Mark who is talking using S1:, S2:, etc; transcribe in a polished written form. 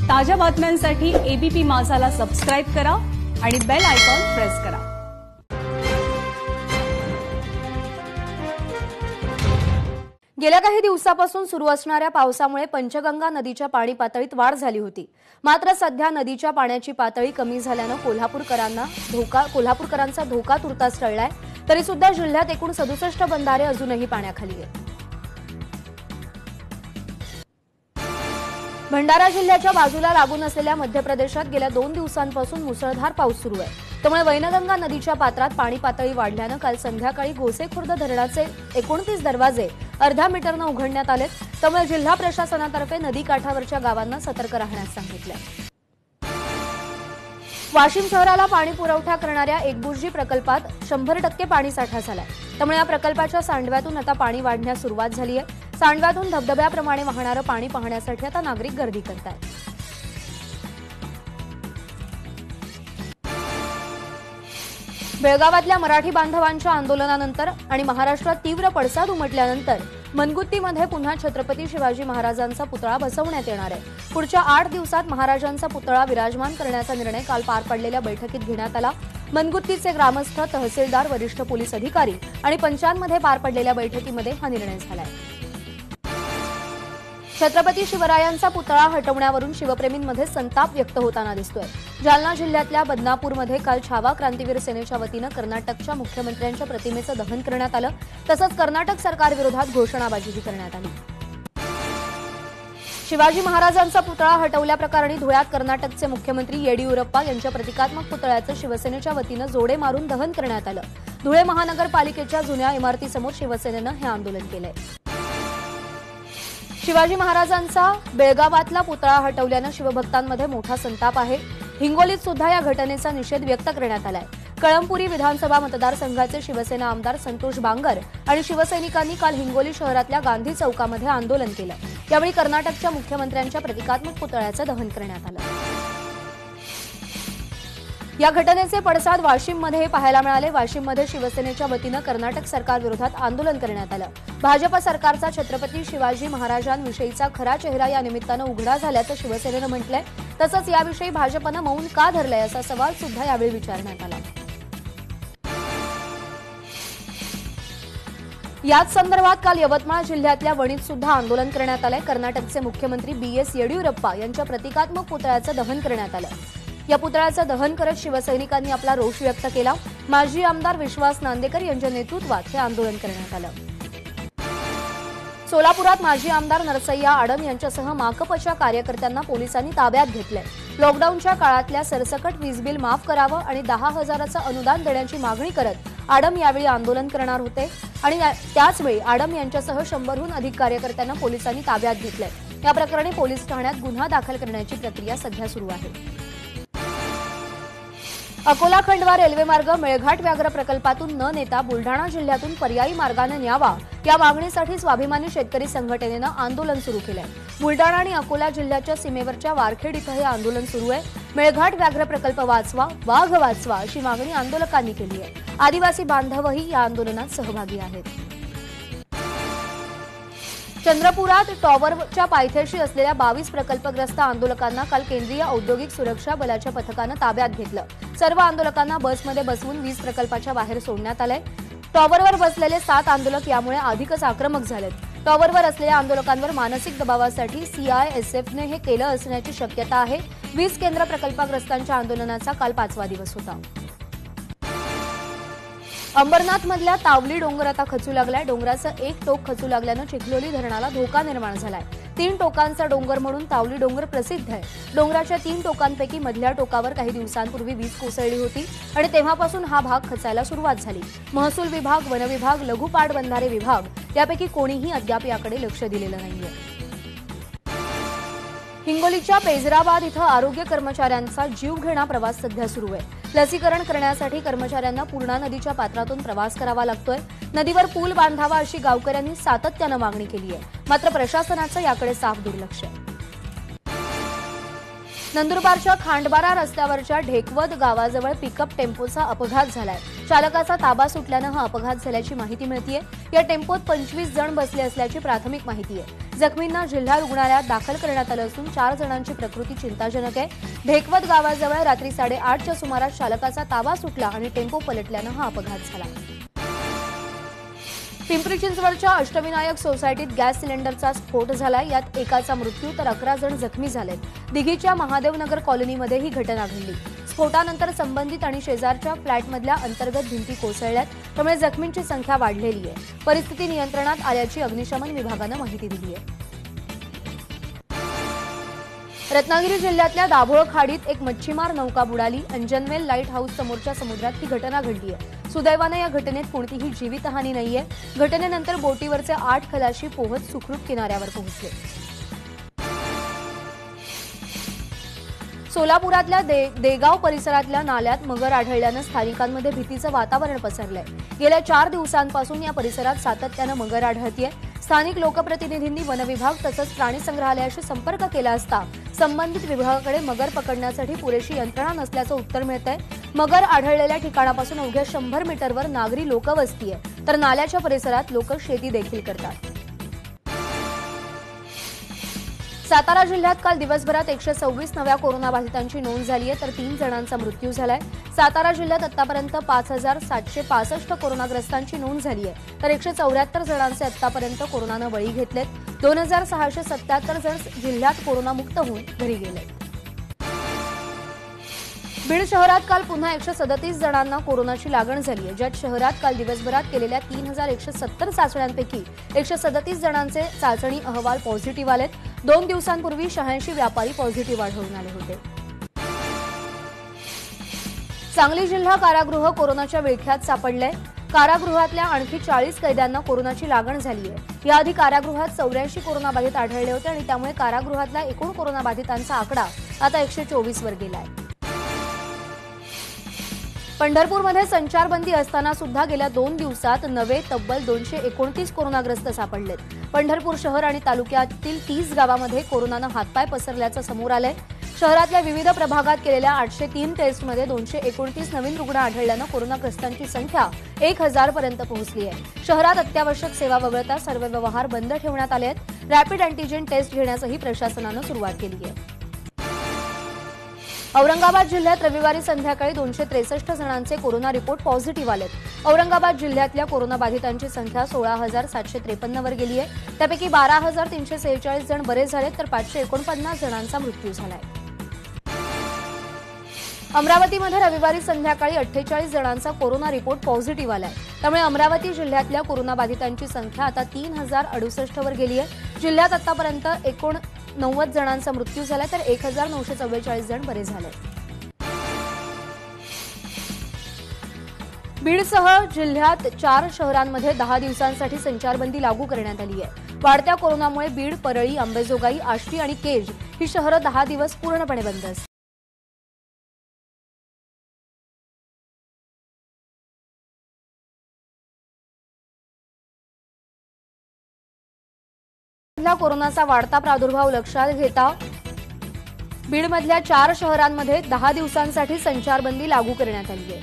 S1: ताज्या बातम्यांसाठी ABP माझाला subscribe करा आणि बेल आयकॉन प्रेस करा।
S2: गेल्या काही दिवसापासून सुरू असणाऱ्या पावसामुळे पंचगंगा नदीच्या पाणी पातळीत वाढ झाली होती। मात्र सध्या नदीच्या पाण्याची पातळी कमी झाल्याने कोल्हापूरकरांचा धोका तुर्तास टळलाय। तरी सुद्धा जिल्ह्यात एकूण 67 बंधारे अजूनही पाण्याखाली आहेत। भंडारा जिल्ह्याच्या बाजूला लागून असलेल्या मध्य प्रदेशात गेल्या 2 दिवसांपासून मुसळधार पाऊस सुरू आहे। त्यामुळे वैनगंगा नदीच्या पात्रात पाणी पातळी वाढल्याने काल संध्याकाळी गोसेखुर्द धरणाचे 29 दरवाजे अर्ध्या मीटरने उघडण्यात आले। त्यामुळे जिल्हा प्रशासनातर्फे नदी काठावरच्या गावांना सतर्क राहण्यास सांगितले। वाशिम शहराला पाणी पुरवठा करणाऱ्या एकबुर्जी प्रकल्पात 100% पाणीसाठा झालाय। त्यामुळे या प्रकल्पाच्या सांडव्यातून आता पाणी वाढण्यास सुरुवात झाली आहे। सांडव्यातून धबधब्याप्रमाणे वाहणारं पाणी पाहण्यासाठी आता नागरिक गर्दी करतात। बेळगावातल्या मराठी बांधवांच्या आंदोलनानंतर आणि महाराष्ट्रात तीव्र पडसाद उमटल्यानंतर मनगुत्तीमध्ये पुन्हा छत्रपती शिवाजी महाराजांचा पुतळा बसवण्यात येणार आहे। पुढच्या 8 दिवसात महाराजांचा पुतळा विराजमान करण्याचा निर्णय काल पार पडलेल्या बैठकीत घेण्यात आला। मनगुत्तीचे ग्रामस्थ, तहसीलदार, वरिष्ठ पोलीस अधिकारी आणि पंचांमध्ये पार पडलेल्या बैठकीमध्ये हा निर्णय झालाय। छत्रपती शिवरायांचा पुतळा हटवण्यावरून शिवप्रेमींमध्ये संताप व्यक्त होताना दिसतोय। जालना जिल्ह्यातल्या बदनापूरमध्ये काल छावा क्रांतीवीर सेनेच्या वतीनं कर्नाटकच्या मुख्यमंत्र्यांच्या प्रतिमेचं दहन करण्यात आलं। तसंच कर्नाटक सरकारविरोधात घोषणाबाजीही करण्यात आली। शिवाजी महाराजांचा पुतळा हटवल्याप्रकरणी धुळ्यात कर्नाटकचे मुख्यमंत्री येडियुरप्पा यांच्या प्रतिकात्मक पुतळ्याचं शिवसेनेच्या वतीनं जोडे मारून दहन करण्यात आलं। धुळे महानगरपालिकेच्या जुन्या इमारतीसमोर शिवसेनेनं हे आंदोलन केलंय। शिवाजी महाराजांचा बेळगावातला पुतळा हटवल्यानं शिवभक्तांमध्ये मोठा संताप आहे। हिंगोलीत सुद्धा या घटनेचा निषेध व्यक्त करण्यात आलाय। कळमपुरी विधानसभा मतदारसंघाचे शिवसेना आमदार संतोष बांगर आणि शिवसैनिकांनी काल हिंगोली शहरातल्या गांधी चौकामध्ये आंदोलन केलं। यावेळी कर्नाटकच्या मुख्यमंत्र्यांच्या प्रतिकात्मक पुतळ्याचं दहन करण्यात आलं। या घटनेचे पडसाद वाशिममध्ये पाहायला मिळाले। वाशिममध्ये शिवसेनेच्या वतीनं कर्नाटक सरकारविरोधात आंदोलन करण्यात आलं। भाजप सरकारचा छत्रपती शिवाजी महाराजांविषयीचा खरा चेहरा या निमित्तानं उघडा झाल्याचं शिवसेनेनं म्हटलंय। तसंच याविषयी भाजपनं मौन का धरलंय असा सवाल सुद्धा यावेळी विचारण्यात आला। याच संदर्भात काल यवतमाळ जिल्ह्यातल्या वणीत सुद्धा आंदोलन करण्यात आलंय। कर्नाटकचे मुख्यमंत्री BS येडियुरप्पा यांच्या प्रतिकात्मक पुतळ्याचं दहन करण्यात आलं। या पुतळ्याचं दहन करत शिवसैनिकांनी आपला रोष व्यक्त केला। माजी आमदार विश्वास नांदेकर यांच्या नेतृत्वात हे आंदोलन करण्यात आलं। सोलापुरात माजी आमदार नरसय्या आडम यांच्यासह माकपच्या कार्यकर्त्यांना पोलिसांनी ताब्यात घेतलंय। लॉकडाऊनच्या काळातल्या सरसकट वीज बिल माफ करावं आणि 10,000चं अनुदान देण्याची मागणी करत आडम यावेळी आंदोलन करणार होते आणि त्याचवेळी आडम यांच्यासह 100हून अधिक कार्यकर्त्यांना पोलिसांनी ताब्यात घेतलंय। या प्रकरणी पोलीस ठाण्यात गुन्हा दाखल करण्याची प्रक्रिया सध्या सुरू आहे। अकोला खंडवा रेल्वे मार्ग मेळघाट व्याघ्र प्रकल्पातून न नेता बुलढाणा जिल्ह्यातून पर्यायी मार्गाने न्यावा या मागणीसाठी स्वाभिमानी शेतकरी संघटनेनं आंदोलन सुरू केलंय। बुलढाणा आणि अकोला जिल्ह्याच्या सीमेवरच्या वारखेड इथं हे आंदोलन सुरू आहे। मेळघाट व्याघ्र प्रकल्प वाचवा, वाघ वाचवा अशी मागणी आंदोलकांनी केली आहे। आदिवासी बांधवही या आंदोलनात सहभागी आहेत। चंद्रपुरात टॉवरच्या पायथ्याशी असलेल्या 22 प्रकल्पग्रस्त आंदोलकांना काल केंद्रीय औद्योगिक सुरक्षा बलाच्या पथकानं ताब्यात घेतलं। सर्व आंदोलकांना बसमध्ये बसवून 20 प्रकल्पाच्या बाहेर सोडण्यात आलंय। टॉवरवर बसलेले 7 आंदोलक यामुळे अधिकच आक्रमक झालेत। टॉवरवर असलेल्या आंदोलकांवर मानसिक दबावासाठी CISFने हे केलं असण्याची शक्यता आहे। 20 केंद्र प्रकल्पग्रस्तांच्या आंदोलनाचा काल 5वा दिवस होता। अंबरनाथमधल्या तावली डोंगर आता खचू लागलाय। डोंगराचं एक टोक खचू लागल्यानं चिखलोली धरणाला धोका निर्माण झालाय। 3 टोकांचा डोंगर म्हणून तावली डोंगर प्रसिद्ध आहे। डोंगराच्या 3 टोकांपैकी मधल्या टोकावर काही दिवसांपूर्वी वीज कोसळली होती आणि तेव्हापासून हा भाग खचायला सुरुवात झाली। महसूल विभाग, वन विभाग, लघु पाटबंधारे विभाग यापैकी कोणीही अद्याप याकडे लक्ष दिलेलं नाहीये। हिंगोलीच्या पेजराबाद इथं आरोग्य कर्मचाऱ्यांचा जीवघेणा प्रवास सध्या सुरू आहे। लसीकरण करण्यासाठी कर्मचाऱ्यांना पूर्णा नदीच्या पात्रातून प्रवास करावा लागतोय। नदीवर पूल बांधावा अशी गावकऱ्यांनी सातत्यानं मागणी केली आहे। मात्र प्रशासनाचं याकडे साफ दुर्लक्ष आहे। नंदुरबारच्या खांडबारा रस्त्यावरच्या ढेकवद गावाजवळ पिकअप टेम्पोचा अपघात झालाय। चालकाचा ताबा सुटल्यानं हा अपघात झाल्याची माहिती मिळतेय। या टेम्पोत 25 जण बसले असल्याची प्राथमिक माहिती आहे। जखमींना जिल्हा रुग्णालयात दाखल करण्यात आलं असून 4 जणांची प्रकृती चिंताजनक आहे। ढेकवत गावाजवळ रात्री 8:30च्या सुमारास चालकाचा ताबा सुटला आणि टेम्पो पलटल्यानं हा अपघात झाला। पिंपरी चिंचवडच्या अष्टविनायक सोसायटीत गॅस सिलेंडरचा स्फोट झाला। यात एकाचा मृत्यू तर 11 जण जखमी झालेत। दिघीच्या महादेवनगर कॉलनीमध्ये ही घटना घडली। स्फोटानंतर संबंधित आणि शेजारच्या फ्लॅटमधल्या अंतर्गत भिंती कोसळल्यात, त्यामुळे जखमींची संख्या वाढलेली आहे। परिस्थिती नियंत्रणात आल्याची अग्निशमन विभागानं माहिती दिली आहे। रत्नागिरी जिल्ह्यातल्या दाभोळ खाडीत एक मच्छीमार नौका बुडाली। अंजनवेल लाईट हाऊस समोरच्या समुद्रात ही घटना घडली आहे। सुदैवानं या घटनेत कोणतीही जीवितहानी नाहीये। घटनेनंतर बोटीवरचे 8 खलाशी पोहत सुखरूप किनाऱ्यावर पोहोचले। सोलापुरातल्या देगाव परिसरातल्या नाल्यात मगर आढळल्यानं स्थानिकांमध्ये भीतीचं वातावरण पसरलंय। गेल्या 4 दिवसांपासून या परिसरात सातत्यानं मगर आढळतीये। स्थानिक लोकप्रतिनिधींनी वनविभाग तसंच प्राणी संग्रहालयाशी संपर्क केला असता संबंधित विभागाकडे मगर पकडण्यासाठी पुरेशी यंत्रणा नसल्याचं उत्तर मिळतंय। मगर आढळलेल्या ठिकाणापासून अवघ्या 100 मीटरवर नागरी लोकवस्ती आहे, तर नाल्याच्या परिसरात लोक शेती देखील करतात। सातारा जिल्ह्यात काल दिवसभरात 126 नव्या कोरोनाबाधितांची नोंद झाली आहे, तर 3 जणांचा मृत्यू झालाय। सातारा जिल्ह्यात आतापर्यंत 5765 कोरोनाग्रस्तांची नोंद झाली आहे, तर 174 जणांचे आतापर्यंत कोरोनानं बळी घेतलेत। 2677 जण जिल्ह्यात कोरोनामुक्त होऊन घरी गेले। बीड शहरात काल पुन्हा 137 जणांना कोरोनाची लागण झाली आहे, ज्यात शहरात काल दिवसभरात केलेल्या 3170 चाचण्यांपैकी 137 जणांचे चाचणी अहवाल पॉझिटिव्ह आलेत। 2 दिवसांपूर्वी 86 व्यापारी पॉझिटिव्ह आढळून आले होते। सांगली जिल्हा कारागृह कोरोनाच्या विळख्यात सापडलंय। कारागृहातल्या आणखी 40 कैद्यांना कोरोनाची लागण झाली आहे। याआधी कारागृहात 84 कोरोनाबाधित आढळले होते आणि त्यामुळे कारागृहातल्या एकूण कोरोनाबाधितांचा आकडा आता 124 वर गेलाय। पंढरपूरमध्ये संचारबंदी असताना सुद्धा गेल्या 2 दिवसात नवे तब्बल 229 कोरोनाग्रस्त सापडलेत। पंढरपूर शहर आणि तालुक्यातील 30 गावांमध्ये कोरोनानं हातपाय पसरल्याचं समोर आलंय। शहरातल्या विविध प्रभागात केलेल्या 803 टेस्टमध्ये 229 नवीन रुग्ण आढळल्यानं कोरोनाग्रस्तांची संख्या 1000 पर्यंत पोहोचली आहे। शहरात अत्यावश्यक सेवा वगळता सर्व व्यवहार बंद ठेवण्यात आले आहेत। रॅपिड अँटीजेन टेस्ट घेण्यासही प्रशासनानं सुरुवात केली आहे। औरंगाबाद जिल्ह्यात रविवारी संध्याकाळी 263 जणांचे कोरोना रिपोर्ट पॉझिटिव्ह आलेत। औरंगाबाद जिल्ह्यातल्या कोरोनाबाधितांची संख्या 16753 वर गेली आहे। त्यापैकी 12346 जण बरे झालेत, तर 549 जणांचा मृत्यू झालाय। अमरावतीमध्ये रविवारी संध्याकाळी 48 जणांचा कोरोना रिपोर्ट पॉझिटिव्ह आलाय। त्यामुळे अमरावती जिल्ह्यातल्या कोरोनाबाधितांची संख्या आता 3068 वर गेली आहे। जिल्ह्यात आतापर्यंत 90 जणांचा मृत्यू झालाय, तर 1944 जण बरे झाले। बीडसह जिल्ह्यात 4 शहरांमध्ये 10 दिवसांसाठी संचारबंदी लागू करण्यात आली आहे। वाढत्या कोरोनामुळे बीड, परळी, अंबेजोगाई, आष्टी आणि केज ही शहरं 10 दिवस पूर्णपणे बंद असतील। कोरोनाचा वाढता प्रादुर्भाव लक्षात घेता बीडमधल्या 4 शहरांमध्ये 10 दिवसांसाठी संचारबंदी लागू करण्यात आली आहे।